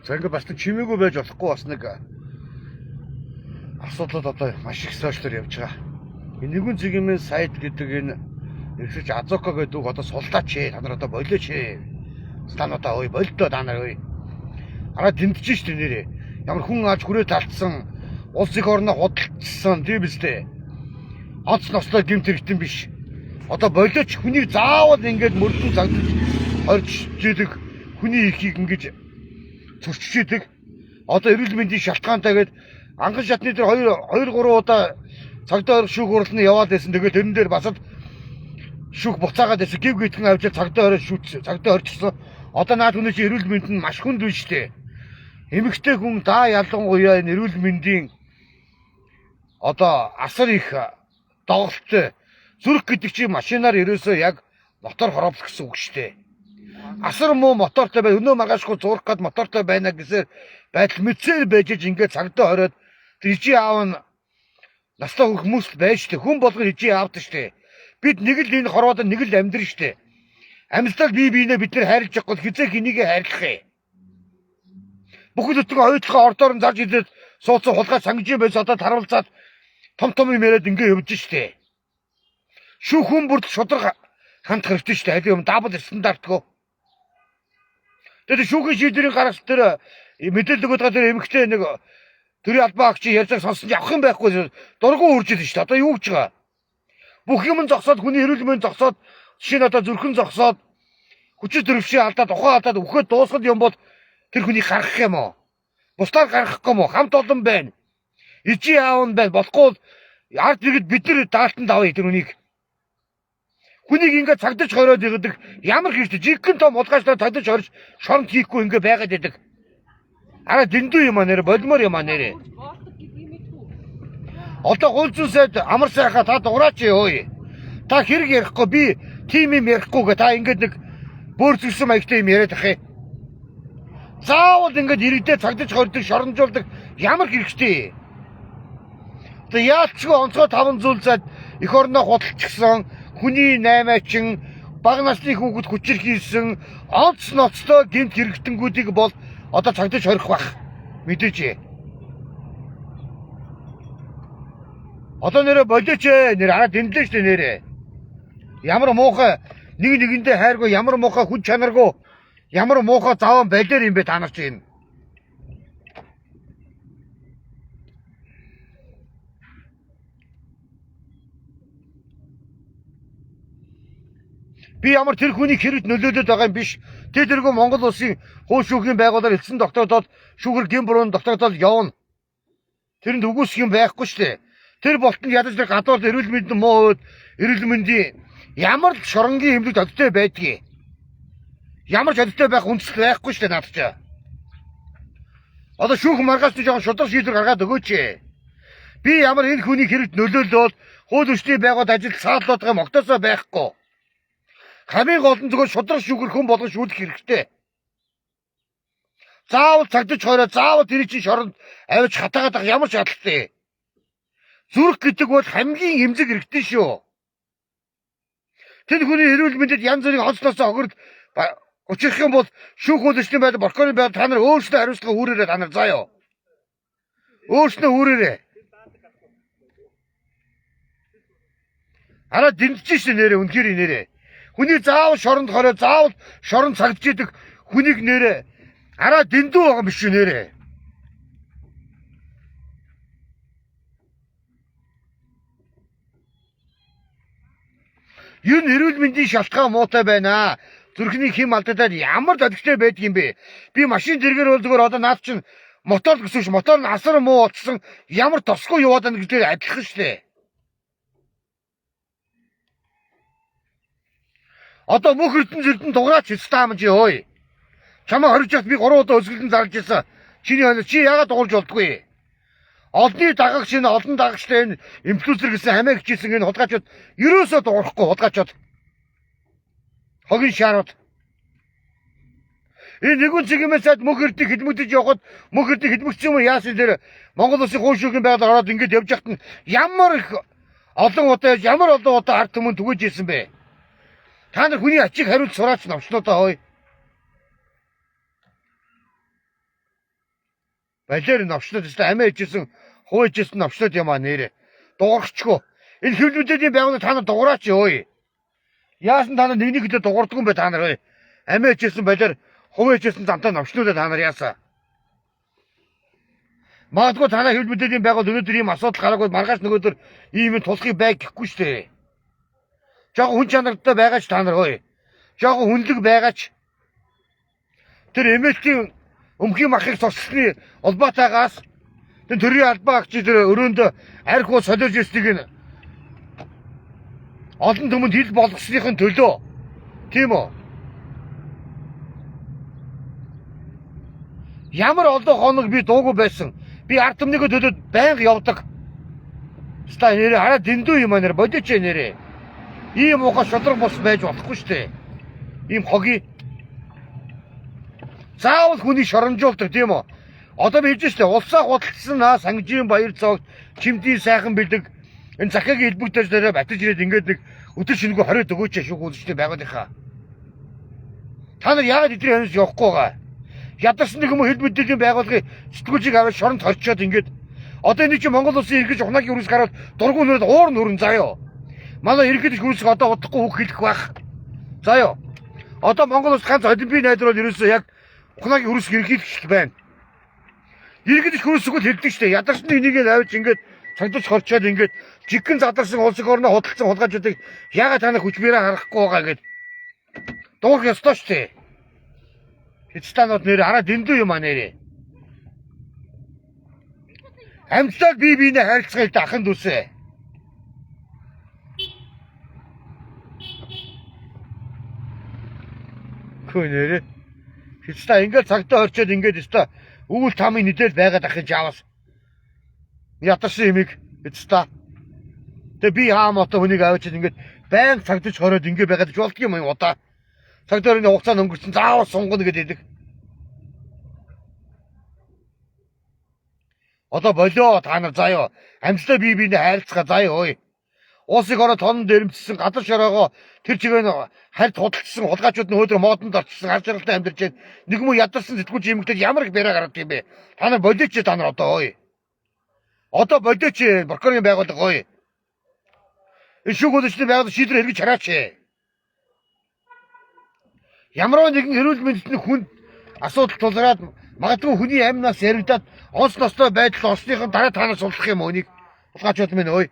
За ингээд бас чимээгүй байж болохгүй бас нэг асуудал одоо маш их сошиалор явж байгаа. Энэ нэгэн цэгийн сайт гэдэг энэ нэгсэж Азока гэдэг үг одоо суллаач ээ. Та нар одоо болооч ээ. Стануудаа ой болдоо та нар ой. Араа тэмдэж штэ нэрээ. Ямар хүн аж хүрээ талтсан улс их орноо худалдсан тийм биз дээ. Онц нослоо гэмт хэрэгтэн биш. Одоо болооч хүнийг заавал ингээд мөрдөн загдаж орж жийдэг хүний ихийг ингэж зөрчиж идэг. Одоо эрүүл мэндийн шалтгаантайгээд анган шатны дээр 2 3 удаа цагдаа орох шүүх хурлын яваад байсан. Тэгээд тэрэн дээр басад шүүх буцаагаад байсан. Гів гитгэн авч цагдаа орох шүүц цагдаа орчихсон. Одоо наад хүний чинь эрүүл мэнд нь маш хүнд биш дээ. Эмэгтэй хүн даа ялангуяа энэ эрүүл мэндийн одоо асар их доголттой зүрх гэдэг чинь машинаар ерөөсөө яг мотор хороолох гэсэн үг шүү дээ. Асар муу мотортой бай өнөө маргаашгүй зурах гад мотортой байна гэсээр байдал мэдсээр байж ингээд цагдаа ороод ижи аав нь настай хүмүүс байж штэ хүн болгоо ижи аавд штэ. Бид нэг л энэ хорвоод нэг л амьдрын штэ. Амьсгал бие биенээ бид нэр хайрлаж явахгүй хизээ хэнийг хайрлах юм. Бүхэл бүтэн ойлголоо ордоор нь зарж идээд суудсан хулгай сангиж байс одоо таруулцаад том юм яриад ингээд явж штэ. Шүүх хүн бүрд шудраг хандах хэрэгтэй штэ. Аль юм дабл стандартгүй. Тэгээд шүүхийн шийдвэрийн гаргах тэр мэдээлэл өгöd байгаа тэр эмэгтэй нэг төрийн албан агч ярьж сонсон авах юм байхгүй дургуун үржил шүү дээ. Одоо юу гэж байгаа? Бүх юм зогсоод хүний эрүүл мэнд зогсоод жишээ нь одоо зүрхэн зогсоод хүчит төрөвшөө алдаад ухаан алдаад өгөхөд дуусгал юм бол тэр хүнийг гаргах юм уу? Бусдаар гаргахгүй юм уу? Хамт олон байна. Ижи аав нь байна. Болохгүй ард иргэд бид нар даалтанд авъя тэр хүнийг. Хүнийг ингээд цагдаж хороод ирэдэг ямар хийжтэй жигхэн том улгаачтай цагдаж хорж шоронд хийхгүй ингээд байгаад идэг. Араа дэндүү юм аа нэр болмоор юм аа нэрээ. Одоо гол зүйлсэд амар сайхаа та дуураач өөе. Та хэрэг ярихгүй би тим юм ярихгүй гэ та ингээд нэг бөөрцгсөн маягтай юм яриад ах юм. Заавал ингээд иргэдээ цагдаж хордог шоронжуулдаг ямар хэрэгтэй. Одоо яалчгүй онцгой 5 зүйлсэд эх орноо худалчихсан хүний 8-аачин бага насны хүүхэд хүчээр хийсэн онц ноцтой гэмт хэрэгтэнгүүдийг бол одоо цагдаж хорих бах мэдээч. Одоо нэрэ болооч нэр араа дэмлээ штэ нэрэ. Ямар муухай нэг нэгэндээ хайргүй ямар муухай хүн чанаргүй ямар муухай заван байлаар юм бэ та нар чинь. Би ямар тэр хүнийг хэрэгт нөлөөлөд байгаа юм биш. Тэргөө Монгол улсын хууль шүүхийн байгууллагаар элсэн тогтоодод шүүгэр гин буруунд тогтоодод явна. Тэрэнд үгүйсэх юм байхгүй штэ. Тэр болтон ядаж тэр гадуур эрүүл мэндийн муу үед эрүүл мэндийн ямар л шоронгийн хэмжээ тогттой байдгийг. Ямар ч одтой байх үндэслэл байхгүй штэ наад чи. Одоо шүүх маргааш нь жоохон шудраг шийдвэр гаргаад өгөөч. Би ямар энэ хүнийг хэрэгт нөлөөлөөл хууль эрхний байгууллагад ажил сааллаад байгаа юм огтосоо байхгүй. Хамгийн гол нь зөвхөн шудраг шүүгэр хүн болгон шүүлэх хэрэгтэй. Заавал цагдаж хороо заавал тэр чинь шоронд авиж хатаагаад байгаа ямар шаардлагатай. Зүрх гэдэг бол хамгийн эмзэг хэрэгтэй шүү. Тэр хүний эрүүл мэндэд янз бүрийн онцлосоо хогорд учрах юм бол шүүх хууль байд прокурорын байд та нар өөрсдөө хариуцлага үүрээрээ та нар заяа. Өөрсдөө үүрээрээ. Араа дэмжиж шээ нэрээ үнхээр нэрээ. Хүний заавал шоронд хороо заавал шоронд цагдж идэг хүнийг нэрээ араа дэндүү байгаа юм биш үү нэрээ. Юу эрүүл мэндийн шалтгаан муутай байна. Зүрхний хэм алдаад ямар дадагтай байдаг юм бэ? Би машин зэргээр бол зүгээр одоо наад чинь мотор гэсэн ш мотор нь асар муу болцсон ямар тосгүй яваад байна гэдгээр адилхан штэ. Одоо мөх эрдэнэ дугаарч стаамж өөй. Чамаа хорж яах би 3 удаа өсгөлдөн зарлж ирсэн. Чиний хоног чи яагаад дуурж болдгүй? Олны дагагч энэ олон дагагчтай энэ инфлюенсер гэсэн хамаа хичээсэн энэ хулгайчууд ерөөсөө дуурахгүй хулгайчууд. Хогийн шаарууд. Энэ нэгэн цэгмээс цаад мөх эрдэнэ хилмэгдэж явхад мөх эрдэнэ хилмэгдсэн юм яасан дээр Монгол улсын хууль шүүхийн байгууллага ороод ингэж явж хахад нь ямар их олон удаа ард түмэн түгэж ийсэн бэ? Та нар хүний ачийг хариулж сураач навчнуудаа хөөе. балер новчлоод өстой амиа ичсэн, хуу ичсэн новчлоод юм аа нэрэ. Дуурахчгүй. Энэ хэвлэл мэдээний байгууллага та нар дуураач өөе. Яасан та нар нэг нэгэдээ дуурддаг юм бэ та нар өөе. Амиа ичсэн балер, хуу ичсэн замтай новчлоод та нар яасан. Магадгүй та нар хэвлэл мэдээний байгууллага өнөөдөр ийм асуудал гараагүй маргааш нөгөөдөр ийм тулахыг байг гэхгүй шүү дээ. Жаахан хүн чанартай байгаач та нар өөе. Жаахан хүнлэг байгаач. Тэр эмээлтийн өмхийн махыг цогцсны улбаатаагаас тэр төрийн албаа агч тэр өрөөнд архиу солиож ирснийг нь олон түмэнд хил болгосныхын төлөө. Тийм үү? Ямар олон хоног би дуугүй байсан. Би ард түмнийхээ төлөө байнга явдаг. Ста нэрээ хараа дэндүү юм аа нэр бодож нэрээ. Ийм ухаа шудраг бос байж болохгүй шүү дээ. Ийм хогийн заавал хүний шоромжуулдаг тийм үү? Одоо би хэлж штэ улсаа худалдсан сангижийн баяр цогт чимдийн сайхан бэлэг энэ захиагийн хэлбэгдэж нэрээ батж ирээд ингээд нэг өдөр шинэгүй 20 өгөөч шүүх үзэгчтэй байгуулынхаа. Та нар яагаад эдгээр ханаас явахгүй байгаа? Ядарсан нэг юм хэл мэдээний байгууллагын сэтгүүлчийг аваад шоронд хорчоод ингээд одоо энэ чинь Монгол улсын иргэж ухнаагийн үрс гараад дургуунууд уур нүрэн заяа. Манай иргэд хүрсэг одоо удахгүй үг хэлэх байх. Заяа. Одоо Монгол улс ганц олимпийн найдвар бол ерөөсөө яг ухнаагийн хүрсэг ерөнхийлөгч байна. Иргэд хүрсэг л хэлдэг штэ. Ядарсны энийг авч ингээд цагдаж хорчоод ингээд жигэн задарсан улсын орноо худалдсан хулгайчдыг яагаад та нар хүчбэрээ харахгүй байгаа гэд дуурах ёстой штэ. Хэдстанууд нэр хараа дэндүү юм аа нэрээ. Амьдлал бие биенээ харилцгаал дахин дүсэ. Хөнөрөө. Хэдстаа ингээд цагтаа орчоод ингээд өстой өвөл тамын нэдэл байгаад ахиж аваас. Ятарсан юмыг хэдстаа. Тэгээ би хаамаатай хүнийг авчиж ингээд байнга цагдаж хороод ингээд байгаад ч болдго юм удаа. Цагдаарны хугацаа өнгөрсөн заавал сунгана гэдэг. Одоо болоо та нар заяа. Амьдлаа бие биенээ хайрлцгаа заяа ой. Уусыг ороо тонн дэрэмжсэн гадар шороогоо тэр чигээр харьд худалдсан хулгайчууд нь өөдрө модонд орчихсон ар жаргалтай амьдарч байна. Нэг юм ядарсан сэтгүүлч эмэгтэй ямар их бэрэ гараад юм бэ? Та нар болооч та нар одоо ой. Одоо болооч прокурорын байгууллага ой. Энэ шүүгүүлэгчдийн байгууллага шийдвэр хэрэгж хараач. Ямар нэгэн эрүүл мэндэд хүн асуудал тулгараад магадгүй хүний амнаас яригдаад онц ностой байдал олсныхын дараа танаас суллах юм өнийг хулгайчууд минь ой.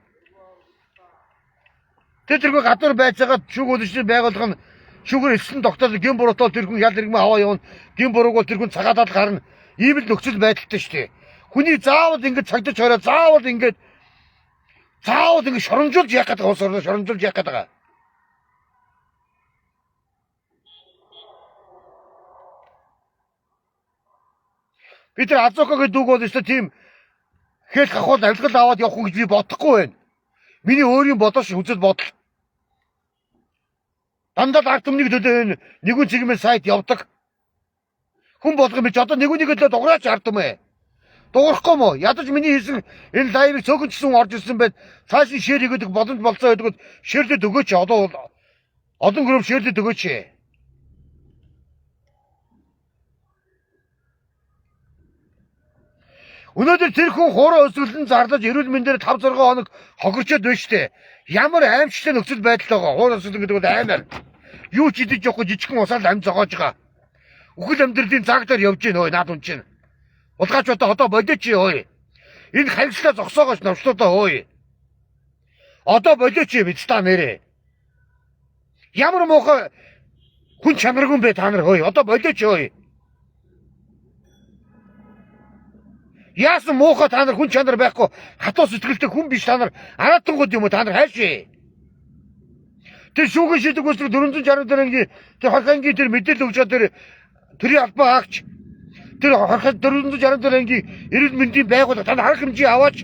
Тэргүй гадуур байж байгаа шүүгүүлэгчдийн байгууллага нь шүүгээр элсэн тогтоол гин буруутал тэр хүн ял иргэн аваа явна. Гин бурууг тэр хүн цагаатал гарна. Ийм л нөхцөл байдалтай шүү дээ. Хүний заавал ингэж цагдаж хороо заавал ингэж шоромжуулж яах гэдэг уус орно шоромжуулж яах гэдэг. Би тэр Азокогийн дүүг бол өстой тийм хэл хахуул авилгал аваад явах хүн гэж би бодохгүй байна. Миний өөрийн бодож үзэл бодол. Дандаа ард түмнийг төлөө нэгүн цэгмэл сайт явдаг. Хүн болгоом бич одоо нэгүнийг төлөө дуграач ард түмээ. Дуурахгүй мó? Ядаж миний хийсэн энэ лайвыг цөөхөнчсөн орж ирсэн байд. Цааш нь шеэр хийгээд боломж болцоо гэдэг шеэрлэд өгөөч. Одоо олон групп шеэрлэд өгөөч. Өнөөдөр тэр хүн хуурай өсвөлн зарлаж эрүүл мэндээр 5-6 хоног хохирчод байна штэ. Ямар аимшигтай нөхцөл байдал байгаа. Хуурай өсвөлн гэдэг бол аймаар. Юу ч идэж явахгүй жижигхэн усаар амь зогоож байгаа. Үхэл амьдралын цагтаар явж гин ой наад унчин. Улгайчуудаа одоо бодооч ой. Энэ харьцлаа зогсоогооч навчлуудаа ой. Одоо бодооч бидстаа нэрээ. Ямар муухай хүн чанаргүй бэ та нар ой. Одоо бодооч ой. Яасан муухай та нар хүн чанар байхгүй хатуу сэтгэлтэй хүн биш та нар араатангууд юм уу та нар хайшээ. Тэр шүүгэн шийдэг үсрэг 464-ийн тэр хохиангийн тэр мэдээлэл өгч тэр төрийн албаа агч тэр 464-ийн эрүүл мэндийн байгууллага та нар арга хэмжээ аваач.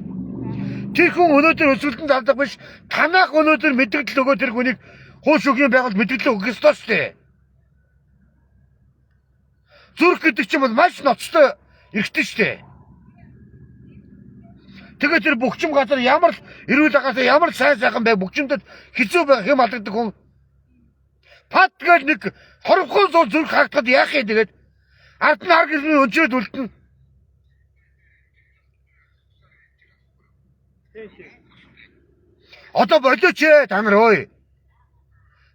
Тэр хүн өнөөдөр өсвөлтөнд алдаг биш танах өнөөдөр мэдээлэл өгөө тэр хүнийг хууль шүүхийн байгууллага мэдээлэл өгөх ёстой шүү дээ. Зүрх гэдэг чинь бол маш ноцтой эрхтэй шүү дээ. Тэгээд тэр бүгчим газар ямар эрүүл агаас ямар сайхан бай бүгчимдэд хэцүү байх юм алдагддаг хүн. Пат гэж нэг хорвхон зур зүрх хаагтахад яах юм тэгээд ард нь арга хэлний өнчрөөд үлдэнэ. Одоо болооч та нар ơi.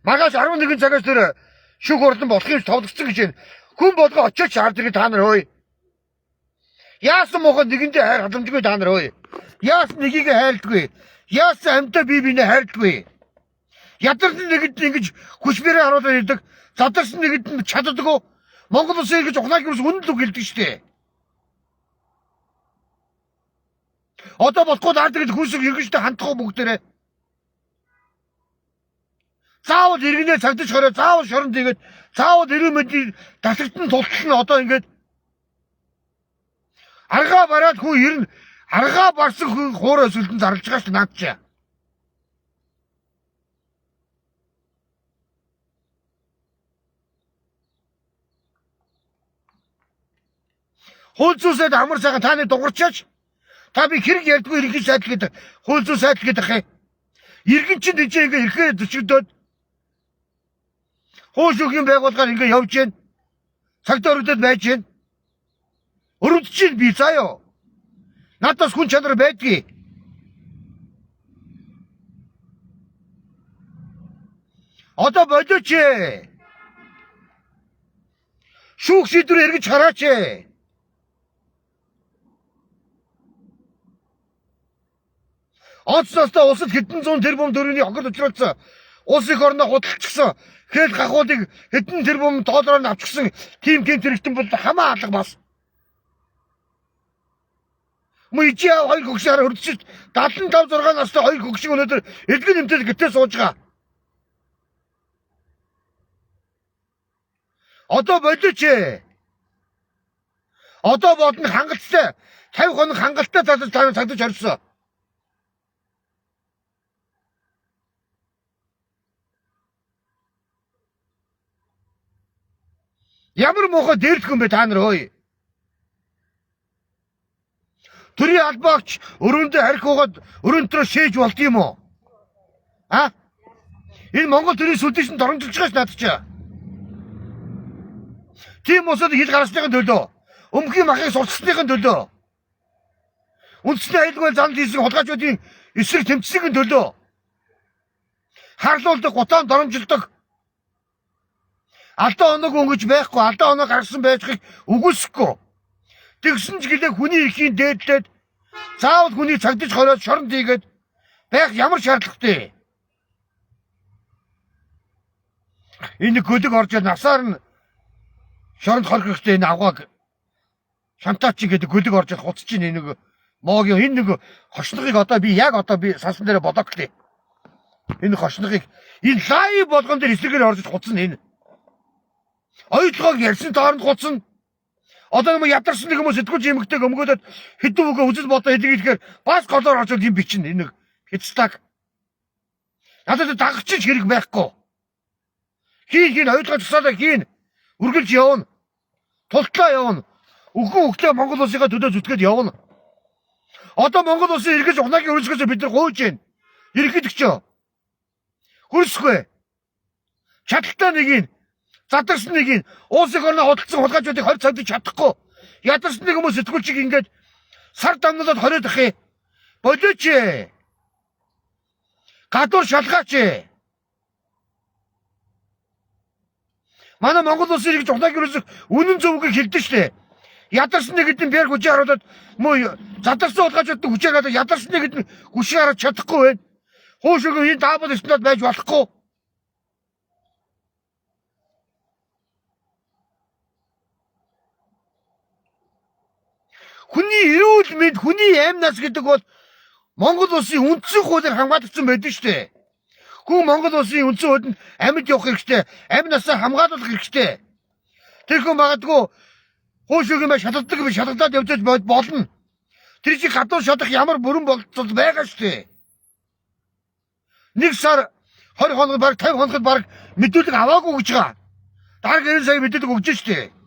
Маргааш 11 цагаас тэр шүүх хурлан болохын товлогдсон гэж байна. Хүн болгоо очиж шаарддаг та нар ơi. Яасан мохоо нэгэндээ хайр халамжгүй та нар ơi. Яасан нэгийг хайрладгүй. Яасан амьтаа бие биенээ хайрладгүй. Ядарсан нэгэд ингэж хүчмэрээ харуулаад ирдэг. Задарсан нэгэд чаддаггүй. Монгол улсын ингэж ухнааг юус үнэн л үг хэлдэг штэ. Одоо болохгүй даардаг хүсэг иргэнштэй хандахгүй бүгдээрээ. Заавал иргэнээ цагдаж хороо, заавал шоронд игээд, заавал эрүүл мэндийн тасагтан тултал нь одоо ингэж аргаа бараад хүн ирнэ. Аргаа барсан хүн хуурай сүлдэн зарлж байгаа ш наад чи. Хууль зүйсэд амар сайхан таны дуурчаач. Та би хэрэг ярьдгүй иргэн сайдл гэдэг. Хууль зүйн сайдл гэдэг хэ. Иргэн чинь тийч ингээ ирэхээр зөчгдөөд. Хууль зүйн байгууллагаар ингээ явж гин. Цагт өргөдөд байж гин. Өрөвдөж чинь би заяа. Надаас хүн чанар байдгийг. Одоо болооч. Шүүх шийдвэр эргэж хараач. Онцлостоо улсад хэдэн зуун тэрбум төгрөгийн хохирол учруулсан. Улс их орноо худалдчихсан. Хэл гахуудыг хэдэн тэрбум доллараар авчихсан. Тим хэрэгтэн бол хамаа алга бас. Мужаа хоёр хөгшөөр өрдөж 75 6 настай хоёр хөгшиг өнөөдөр эдгээр нэмтэл гэтээ сууж байгаа. Одоо болооч. Одоо бодно хангалттай 50 хоног хангалттай цагдаж орсон. Ямар муухай дээрлэх юм бэ та нар ơi. Төрийн албаагч өрөөндөө харих угаад өрөөндөө шээж болд юм уу? А? Энэ Монгол төрийн сүлдээс нь доромжилж байгаач надад ч. Тийм усад хил гарсныхын төлөө, өмгийн махыг сурцсныхын төлөө. Үндэсний аюулгүй зан хийсэн хулгайчдын эсрэг тэмцсэний төлөө. Харлуулдаг, гутаан доромжилдог. Алдаа оног өнгөж байхгүй, алдаа оног гаргасан байжхыг үгүйсэхгүй. Тэгсэн ч гэлээ хүний эрхийн дээдлээд заавал хүний цагдаж хороод шоронд хийгээд байх ямар шаардлагатай. Энэ гөлөг орж насаар нь шоронд хорхихтэй энэ авгааг шантаач гэдэг гөлөг орж хуцж ийн нэг моогийн энэ нэг хошногыг одоо би сасан дээр бодоглээ. Энэ хошногыг энэ лайв болгон дээр эсрэгээр орж хуцсан энэ. Ойлгоог ярьсан тооронд хуцсан. Одоо юм ядарсан нэг хүмүүс сэтгүүлч юмгтэй өмгөөдөд хэдэн үгээ үзэл бодоо хэлгээд бас голоор орж юм бичнэ энэ хэцтаг. Надад дагагч хэрэг байхгүй. Хийн ойлгож тусаалаа хийн. Үргэлж явна. Тултлаа явна. Үхэн хөглөө Монгол улсынхаа төлөө зүтгээд явна. Одоо Монгол улсын эргэж ухнаагийн өрсгөөс бид нар гуйж байна. Иргэдэгчөө. Хүрсэхгүй. Чадaltaа нэг задарсан нэг улсын орноо худалдсан хулгайчдыг 20 цагдаж чадахгүй. Ядарсан нэг хүмүүс сэтгүүлчийг ингээд сар дамнуулаад хориод ах. Болооч. Гадуур шалгаач. Манай Монгол улсын иргэж ухнаагийн өрсөг үнэн зөвгөө хэлдэг штэ. Ядарсан нэг хэдэн бэр хүчээр харуулад мөө задарсан хулгайчдыг хүчээр харуулад ядарсан нэг хэдэн хүчээр хараад чадахгүй байна. Хуушгүй энэ даабал өснөд байж болохгүй. Хүний эрүүл мэнд, хүний амьнаас гэдэг бол Монгол улсын үндсэн хуулиар хамгаалагдсан байдаг шүү дээ. Хүн Монгол улсын үндсэн хуулинд амьд явах хэрэгтэй, амьнасаа хамгаалуулах хэрэгтэй. Тэр хүн магадгүй хуушгүй юм шалгалдаг биш, шалгалаад явж болно. Тэр чинь гадуур шатах ямар бүрэн болцол байгаа шүү дээ. Нэг сар 20 хоног баг 50 хоногт баг мэдүүлэг аваагүй гэж байгаа. Дараагийн 90 сая мэдүүлэг өгч шүү дээ.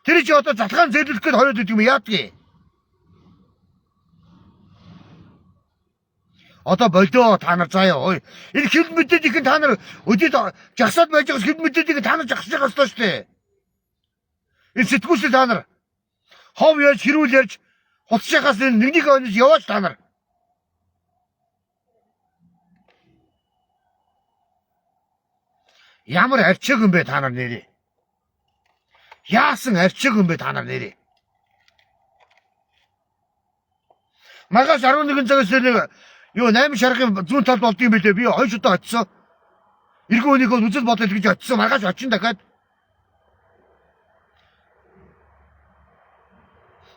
Тэр чи одоо залгаан зэрлэх гээд хориод идэв юм яадгийг. Одоо болоо та нар заяа ой. Энэ хил мэдээллийг та нар өдөд жагсаад байж байгаа хил мэдээллийг та нар жагсаж байгаа шүү дээ. Энэ сэтгүүлч та нар хов яаж хэрүүл ярьж хуцчихаас нэгнийг онож яваач та нар. Ямар арчиг юм бэ та нар нэрээ? Яасан арчиг юм бэ та нар нэрээ? Маргааш 11 цагаас нэг юу 8 шаргын зүүн талд болдгийм билээ. Би хойш удаа очсон. Иргэн өнийг үзэл бодол гэж очсон. Маргааш очин дахиад.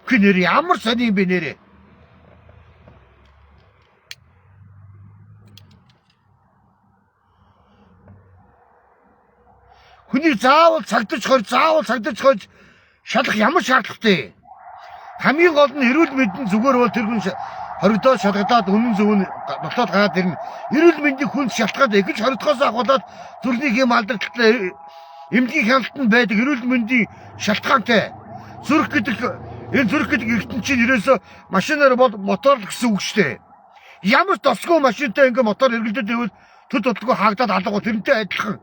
Гинэр ямар сони юм бэ нэрээ? Хүний заавал цагдаж хойж шалах ямар шаардлагатай? Хамгийн гол нь эрүүл мэндийн зүгээр бол тэр хүн хоригдоод шалгадаад үнэн зөв нь дотоод гараад ирнэ. Эрүүл мэндийн хүн шалтгаад эхэлж хоригдохоос ахуулаад зүрхний хэм алдагдлаа эмнэлгийн хяналтанд байдаг эрүүл мэндийн шалтгаантай. Зүрх гэдэг эрдэнэ чинь ерөөсө машинаар бол мотор л гэсэн үг шүү дээ. Ямар тосгоо машинтай ингээ мотор эргэлдээд ивэл төд бодлого хаагдаад алгуу тэрнтэй адилхан.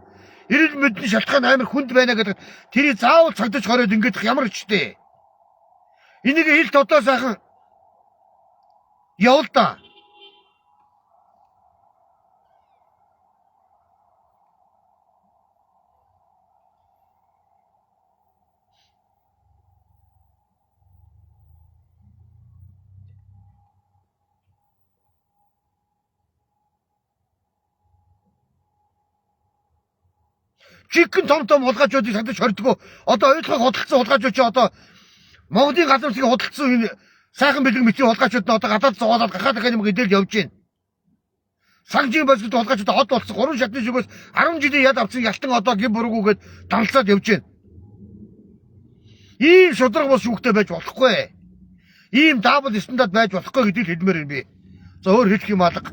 Эрүүл мэндийн шалтгаан амар хүнд байна гэдэг тэрийг заавал цагдаж хороод ингээд ямар ч дээ. Энийг ил тодоо сайхан явал да. Чигэн том хулгайчуудыг цагдаж хордгоо. Одоо ойлгох худалдсан хулгайчууд чи одоо Монголын газар нутгийн худалдсан энэ сайхан бэлэг мэтийн хулгайчууд нь одоо гадаад зугаалаад гахаад их юм гэдэл явж байна. Санжийн боловсрол хулгайчууд хот болсон 3 шатны зүгээс 10 жилийн яд авсан ялтан одоо гин буруугүйгээд данлцаад явж байна. Ийм шудраг бос шүүхтэй байж болохгүй. Ийм даабл стандарт байж болохгүй гэдгийг хэлмээр юм би. За өөр хэлэх юм алга.